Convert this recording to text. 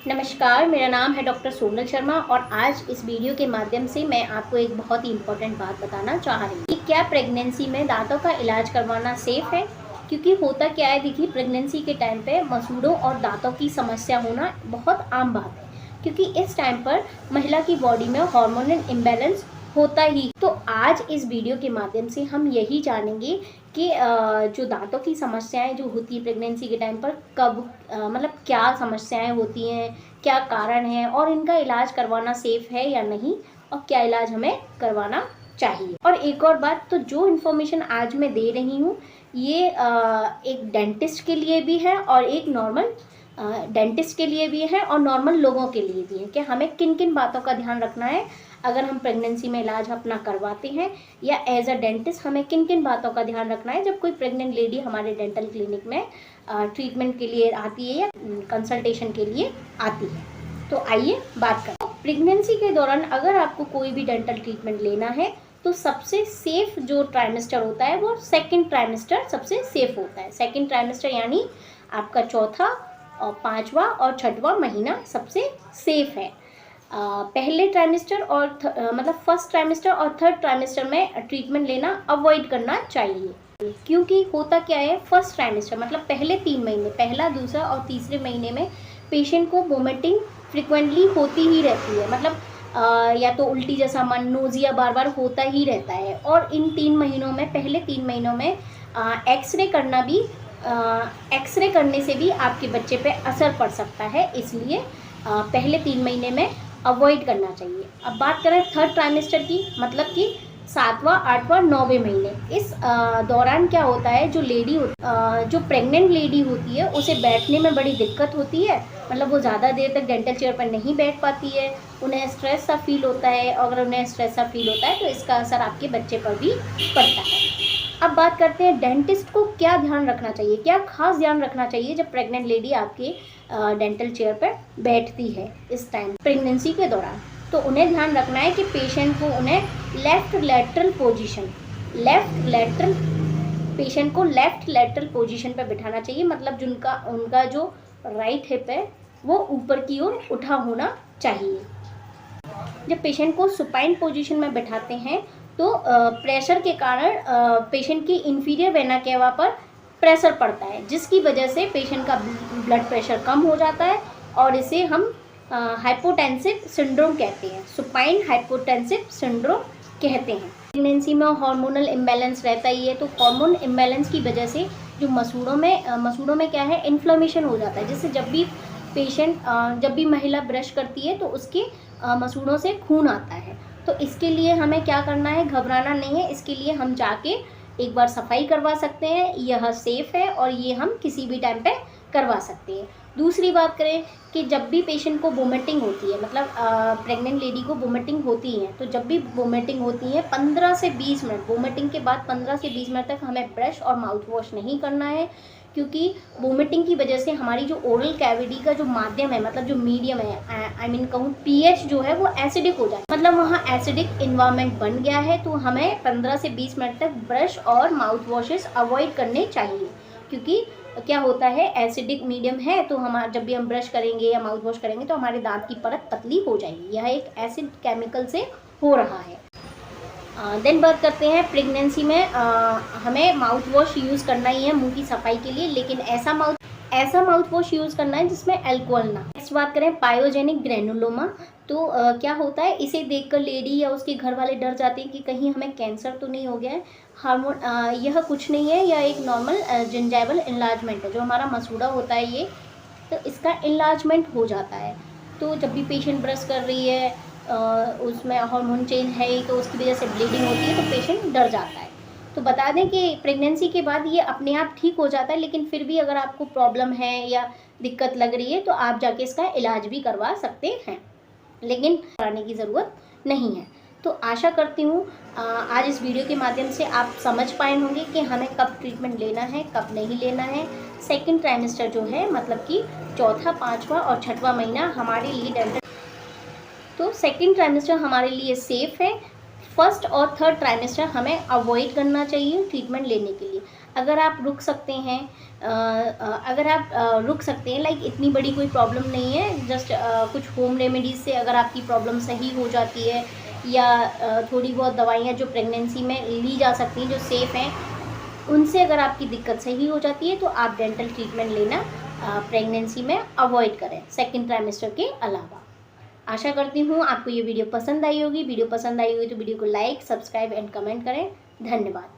नमस्कार, मेरा नाम है डॉक्टर सोनल शर्मा और आज इस वीडियो के माध्यम से मैं आपको एक बहुत ही इम्पोर्टेंट बात बताना चाह रही हूँ कि क्या प्रेगनेंसी में दांतों का इलाज करवाना सेफ़ है। क्योंकि होता क्या है, देखिए प्रेगनेंसी के टाइम पे मसूड़ों और दांतों की समस्या होना बहुत आम बात है, क्योंकि इस टाइम पर महिला की बॉडी में हार्मोनल इम्बैलेंस होता ही। तो आज इस वीडियो के माध्यम से हम यही जानेंगे कि जो दांतों की समस्याएं जो होती है प्रेगनेंसी के टाइम पर कब मतलब क्या समस्याएं होती हैं, क्या कारण है और इनका इलाज करवाना सेफ है या नहीं और क्या इलाज हमें करवाना चाहिए। और एक और बात, तो जो इन्फॉर्मेशन आज मैं दे रही हूँ ये एक डेंटिस्ट के लिए भी है और एक नॉर्मल डेंटिस्ट के लिए भी है और नॉर्मल लोगों के लिए भी है कि हमें किन किन बातों का ध्यान रखना है अगर हम प्रेगनेंसी में इलाज अपना करवाते हैं, या एज अ डेंटिस्ट हमें किन किन बातों का ध्यान रखना है जब कोई प्रेग्नेंट लेडी हमारे डेंटल क्लिनिक में ट्रीटमेंट के लिए आती है या कंसल्टेशन के लिए आती है। तो आइए बात करें। प्रेगनेंसी के दौरान अगर आपको कोई भी डेंटल ट्रीटमेंट लेना है तो सबसे सेफ जो ट्राइमेस्टर होता है वो सेकेंड ट्राइमेस्टर सबसे सेफ होता है। सेकेंड ट्राइमेस्टर यानी आपका चौथा और पाँचवा और छठवां महीना सबसे सेफ है। पहले ट्राइमेस्टर और मतलब फर्स्ट ट्राइमेस्टर और थर्ड ट्राइमेस्टर में ट्रीटमेंट लेना अवॉइड करना चाहिए, क्योंकि होता क्या है, फर्स्ट ट्राइमेस्टर मतलब पहले 3 महीने, पहला, दूसरा और तीसरे महीने में पेशेंट को वोमिटिंग फ्रिक्वेंटली होती ही रहती है, मतलब या तो उल्टी जैसा मन, नोजिया बार बार होता ही रहता है। और इन 3 महीनों में, पहले 3 महीनों में एक्सरे करना भी एक्सरे करने से भी आपके बच्चे पे असर पड़ सकता है, इसलिए पहले 3 महीने में अवॉइड करना चाहिए। अब बात करें थर्ड ट्राइमेस्टर की, मतलब कि 7वां, 8वां, 9वें महीने, इस दौरान क्या होता है, जो प्रेग्नेंट लेडी होती है उसे बैठने में बड़ी दिक्कत होती है, मतलब वो ज़्यादा देर तक डेंटल चेयर पर नहीं बैठ पाती है, उन्हें स्ट्रेस सा फील होता है। अगर उन्हें स्ट्रेस सा फील होता है तो इसका असर आपके बच्चे पर भी पड़ता है। अब बात करते हैं डेंटिस्ट को क्या ध्यान रखना चाहिए, क्या खास ध्यान रखना चाहिए जब प्रेग्नेंट लेडी आपके डेंटल चेयर पर बैठती है इस टाइम प्रेगनेंसी के दौरान। तो उन्हें ध्यान रखना है कि पेशेंट को लेफ्ट लैटरल पोजीशन पर बिठाना चाहिए, मतलब उनका जो राइट हिप है वो ऊपर की ओर उठा होना चाहिए। जब पेशेंट को सुपाइन पोजीशन में बिठाते हैं तो प्रेशर के कारण पेशेंट की इंफीरियर वेना केवा पर प्रेशर पड़ता है, जिसकी वजह से पेशेंट का ब्लड प्रेशर कम हो जाता है और इसे हम हाइपोटेंसिव सिंड्रोम कहते हैं, सुपाइन हाइपोटेंसिव सिंड्रोम कहते हैं। प्रेगनेंसी में हार्मोनल इम्बैलेंस रहता ही है, तो हार्मोन इम्बैलेंस की वजह से जो मसूड़ों में क्या है, इन्फ्लेमेशन हो जाता है, जिससे जब भी महिला ब्रश करती है तो उसके मसूड़ों से खून आता है। तो इसके लिए हमें क्या करना है, घबराना नहीं है, इसके लिए हम जाके एक बार सफाई करवा सकते हैं, यह सेफ़ है और ये हम किसी भी टाइम पे करवा सकते हैं। दूसरी बात करें कि जब भी पेशेंट को वोमिटिंग होती है, मतलब प्रेग्नेंट लेडी को वोमिटिंग होती है, तो जब भी वोमिटिंग होती है 15 से 20 मिनट, वोमिटिंग के बाद 15 से 20 मिनट तक हमें ब्रश और माउथ वॉश नहीं करना है, क्योंकि वोमिटिंग की वजह से हमारी जो ओरल कैविटी का जो माध्यम है, मतलब जो मीडियम है, कहूँ पीएच जो है वो एसिडिक हो जाए, मतलब वहाँ एसिडिक इन्वायरमेंट बन गया है। तो हमें 15 से 20 मिनट तक ब्रश और माउथ वॉशेस अवॉइड करने चाहिए, क्योंकि क्या होता है, एसिडिक मीडियम है तो जब भी हम ब्रश करेंगे या माउथ वॉश करेंगे तो हमारे दांत की परत पतली हो जाएगी, यह एक एसिड केमिकल से हो रहा है। देन बात करते हैं प्रेगनेंसी में हमें माउथ वॉश यूज़ करना ही है मुंह की सफाई के लिए, लेकिन ऐसा माउथ वॉश यूज़ करना है जिसमें अल्कोहल ना। नेक्स्ट बात करें पायोजेनिक ग्रेनुलोमा, तो क्या होता है, इसे देखकर लेडी या उसके घर वाले डर जाते हैं कि कहीं हमें कैंसर तो नहीं हो गया है। यह कुछ नहीं है, यह एक नॉर्मल जिंजाइवल इन्लार्जमेंट है, जो हमारा मसूड़ा होता है ये, तो इसका इन्लार्जमेंट हो जाता है। तो जब भी पेशेंट ब्रश कर रही है उसमें हार्मोन चेंज है तो उसकी वजह से ब्लीडिंग होती है, तो पेशेंट डर जाता है। तो बता दें कि प्रेगनेंसी के बाद ये अपने आप ठीक हो जाता है, लेकिन फिर भी अगर आपको प्रॉब्लम है या दिक्कत लग रही है तो आप जाके इसका इलाज भी करवा सकते हैं, लेकिन कराने की ज़रूरत नहीं है। तो आशा करती हूँ आज इस वीडियो के माध्यम से आप समझ पाए होंगे कि हमें कब ट्रीटमेंट लेना है, कब नहीं लेना है। सेकेंड ट्राइमेस्टर जो है, मतलब कि चौथा, पाँचवा और छठवां महीना हमारे लिए डेंटल, तो सेकेंड ट्राइमेस्टर हमारे लिए सेफ़ है। फर्स्ट और थर्ड ट्राइमेस्टर हमें अवॉइड करना चाहिए ट्रीटमेंट लेने के लिए। अगर आप रुक सकते हैं अगर आप रुक सकते हैं, लाइक इतनी बड़ी कोई प्रॉब्लम नहीं है, जस्ट कुछ होम रेमेडीज़ से अगर आपकी प्रॉब्लम सही हो जाती है, या थोड़ी बहुत दवाइयाँ जो प्रेगनेंसी में ली जा सकती हैं जो सेफ़ हैं, उनसे अगर आपकी दिक्कत सही हो जाती है तो आप डेंटल ट्रीटमेंट लेना प्रेगनेंसी में अवॉइड करें, सेकंड ट्राइमेस्टर के अलावा। आशा करती हूँ आपको ये वीडियो पसंद आई होगी। वीडियो पसंद आई होगी तो वीडियो को लाइक, सब्सक्राइब एंड कमेंट करें। धन्यवाद।